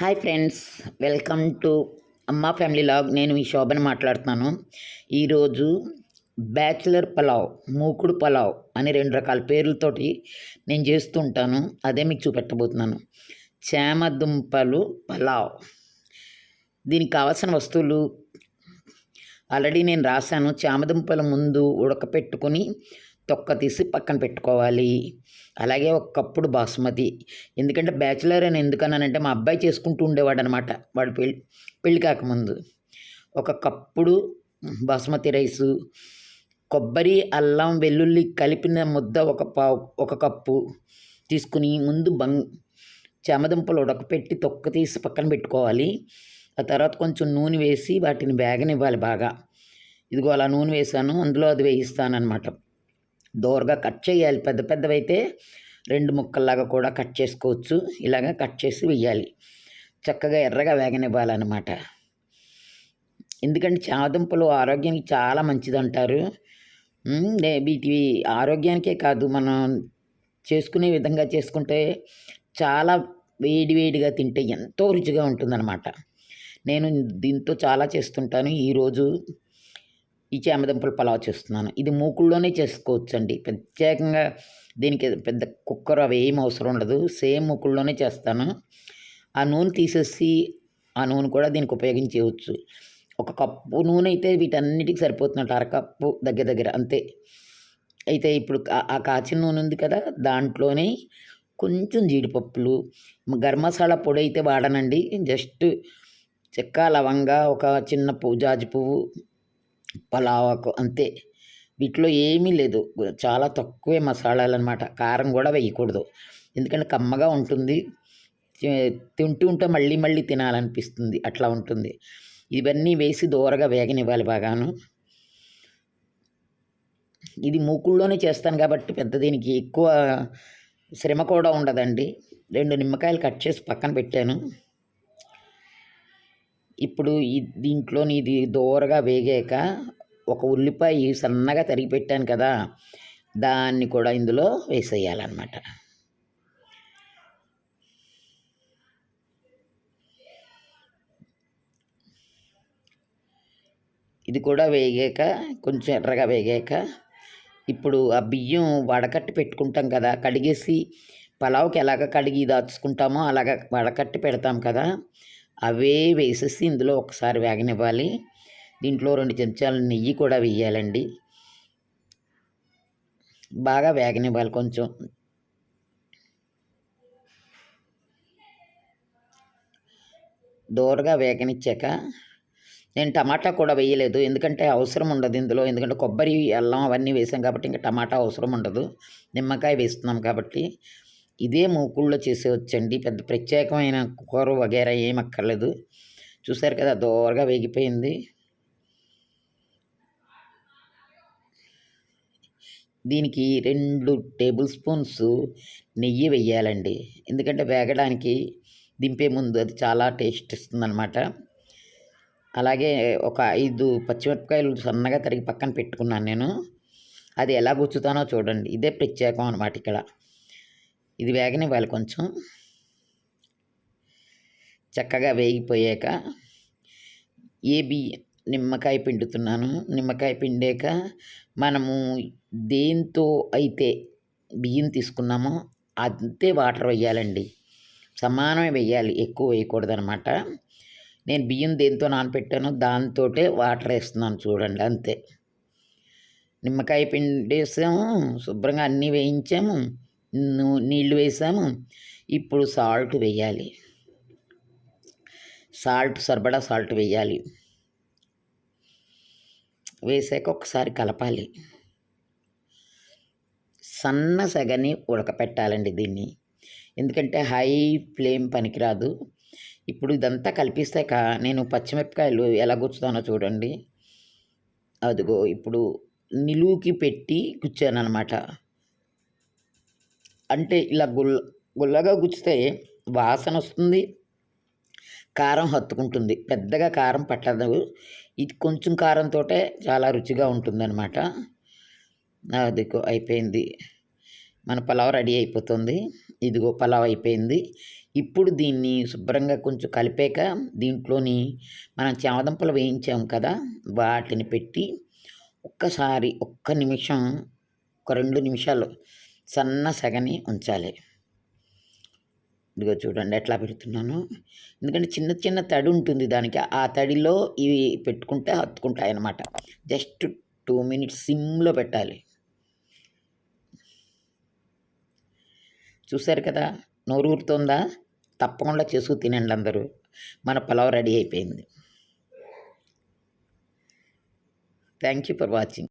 Hi friends, welcome to అమ్మ family log. నేను మీ శోభను మాట్లాడుతున్నాను. ఈరోజు బ్యాచిలర్ పలావ్, మూకుడు పలావ్ అని 2 రకాల పేర్లతోటి నేను చేస్తుంటాను. అదే మీకు చూపెట్టబోతున్నాను. చామదుంపలు పలావ్. దీనికి కావాల్సిన వస్తువులు ఆల్రెడీ నేను రాశాను. చామదుంపలు ముందు ఉడకపెట్టుకొని తొక్క తీసి పక్కన పెట్టుకోవాలి. అలాగే ఒక కప్పుడు బాస్మతి. ఎందుకంటే బ్యాచిలర్ అని ఎందుకన్నానంటే మా అబ్బాయి చేసుకుంటూ ఉండేవాడు అనమాట. వాడు పెళ్ళి కాకముందు. ఒక కప్పుడు బాస్మతి రైసు, కొబ్బరి, అల్లం, వెల్లుల్లి కలిపిన ముద్ద ఒక కప్పు తీసుకుని ముందు చామదుంపలు ఉడకపెట్టి తొక్క తీసి పక్కన పెట్టుకోవాలి. ఆ తర్వాత కొంచెం నూనె వేసి వాటిని వేగనివ్వాలి బాగా. ఇదిగో అలా నూనె వేసాను, అందులో అది వేయిస్తానమాట. దోరగా కట్ చేయాలి. పెద్ద పెద్దవైతే 2 ముక్కల్లాగా కూడా కట్ చేసుకోవచ్చు. ఇలాగ కట్ చేసి వేయాలి. చక్కగా ఎర్రగా వేగనివ్వాలన్నమాట. ఎందుకంటే చామదుంపలు ఆరోగ్యానికి చాలా మంచిది అంటారు. వీటి ఆరోగ్యానికే కాదు, మనం చేసుకునే విధంగా చేసుకుంటే చాలా వేడిగా తింటే ఎంతో రుచిగా ఉంటుందన్నమాట. నేను దీంతో చాలా చేస్తుంటాను. ఈరోజు ఈ చామదుంపల పలావ్ చేస్తున్నాను. ఇది మూకుల్లోనే చేసుకోవచ్చండి. ప్రత్యేకంగా దీనికి పెద్ద కుక్కర్ అవి ఏం అవసరం ఉండదు. సేమ్ మూకుల్లోనే చేస్తాను. ఆ నూనె తీసేసి ఆ నూనె కూడా దీనికి ఉపయోగించవచ్చు. ఒక కప్పు నూనె అయితే వీటన్నిటికి సరిపోతున్నట్టు, అరకప్పు దగ్గర అంతే. అయితే ఇప్పుడు ఆ కాచిన నూనె ఉంది కదా, దాంట్లోనే కొంచెం జీడిపప్పులు, గరం మసాలా పొడి అయితే వాడనండి. జస్ట్ చెక్క, లవంగా, ఒక చిన్న జాజి పువ్వు, పలావాకు అంతే. వీటిలో ఏమీ లేదు. చాలా తక్కువే మసాలాలు అనమాట. కారం కూడా వేయకూడదు, ఎందుకంటే కమ్మగా ఉంటుంది. తింటూ ఉంటే మళ్ళీ తినాలనిపిస్తుంది, అట్లా ఉంటుంది. ఇవన్నీ వేసి దూరగా వేగనివ్వాలి బాగాను. ఇది మూకుల్లోనే చేస్తాను కాబట్టి పెద్ద దీనికి ఎక్కువ శ్రమ కూడా ఉండదండి. 2 నిమ్మకాయలు కట్ చేసి పక్కన పెట్టాను. ఇప్పుడు దీంట్లోని ఇది దూరగా వేగాక ఒక ఉల్లిపాయ సన్నగా తరిగి పెట్టాను కదా, దాన్ని కూడా ఇందులో వేసేయాలన్నమాట. ఇది కూడా వేగాక, కొంచెం ఎర్రగా వేగాక, ఇప్పుడు ఆ బియ్యం వడకట్టి పెట్టుకుంటాం కదా, కడిగేసి పలావ్కి ఎలాగ కడిగి దాచుకుంటామో అలాగ వడకట్టి పెడతాం కదా, అవే వేసేసి ఇందులో ఒకసారి వేగనివ్వాలి. దీంట్లో 2 చెంచాలు నెయ్యి కూడా వేయాలండి. బాగా వేగనివ్వాలి కొంచెం. దోరగా వేగనిచ్చాక నేను టమాటా కూడా వేయలేదు, ఎందుకంటే అవసరం ఉండదు ఇందులో. ఎందుకంటే కొబ్బరి, అల్లం అవన్నీ వేసాం కాబట్టి ఇంకా టమాటా అవసరం ఉండదు. నిమ్మకాయ వేస్తున్నాం కాబట్టి. ఇదే మూకుళ్ళో చేసేవచ్చండి. పెద్ద ప్రత్యేకమైన కూర వగేరా ఏం అక్కర్లేదు. చూసారు కదా, దోరగా వేగిపోయింది. దీనికి 2 టేబుల్ స్పూన్స్ నెయ్యి వేయాలండి. ఎందుకంటే వేగడానికి దింపే ముందు అది చాలా టేస్ట్ ఇస్తుందన్నమాట. అలాగే ఒక 5 పచ్చిమిరపకాయలు సన్నగా తరిగి పక్కన పెట్టుకున్నాను నేను. అది ఎలా గుచ్చుతానో చూడండి. ఇదే ప్రత్యేకం అనమాట ఇక్కడ. ఇది వేగనివ్వాలి కొంచెం. చక్కగా వేగిపోయాక నిమ్మకాయ పిండుతున్నాను. నిమ్మకాయ పిండాక మనము దేంతో అయితే బియ్యం తీసుకున్నామో అంతే వాటర్ వేయాలండి. సమానమే వేయాలి, ఎక్కువ వేయకూడదనమాట. నేను బియ్యం దేంతో నానపెట్టానో దాంతోటే వాటర్ వేస్తున్నాను చూడండి, అంతే. నిమ్మకాయ పిండేసాము, శుభ్రంగా అన్నీ వేయించాము, నీళ్ళు వేసాము. ఇప్పుడు సాల్ట్ వేయాలి. సరిపడా సాల్ట్ వేయాలి. వేసాక ఒకసారి కలపాలి. సన్న సెగని ఉడకపెట్టాలండి దీన్ని, ఎందుకంటే హై ఫ్లేమ్ పనికిరాదు. ఇప్పుడు ఇదంతా కలిపిస్తాక నేను పచ్చిమిరపకాయలు ఎలా గుచ్చుతానో చూడండి. అదిగో ఇప్పుడు నిలువుకి పెట్టి గుచ్చాను అనమాట. అంటే ఇలా గుల్లగా గుచ్చితే వాసన వస్తుంది, కారం హత్తుకుంటుంది. పెద్దగా కారం పట్టదు. ఇది కొంచెం కారంతో చాలా రుచిగా ఉంటుందన్నమాట. అదిగో అయిపోయింది, మన పలావ్ రెడీ అయిపోతుంది. ఇదిగో పలావ్ అయిపోయింది. ఇప్పుడు దీన్ని శుభ్రంగా కొంచెం కలిపాక దీంట్లోని మనం చామదుంపలు వేయించాం కదా, వాటిని పెట్టి ఒక్కసారి ఒక్క నిమిషం, ఒక 2 నిమిషాలు సన్న సెగని ఉంచాలి. ఇదిగో చూడండి ఎట్లా పెడుతున్నాను. ఎందుకంటే చిన్న చిన్న తడి ఉంటుంది దానికి. ఆ తడిలో ఇవి పెట్టుకుంటే హత్తుకుంటాయన్నమాట. జస్ట్ 2 మినిట్స్ సిమ్‌లో పెట్టాలి. చూసారు కదా, నోరూరుతోందా? తప్పకుండా చేసుకు తినండి అందరూ. మన పలావ్ రెడీ అయిపోయింది. Thank you for watching.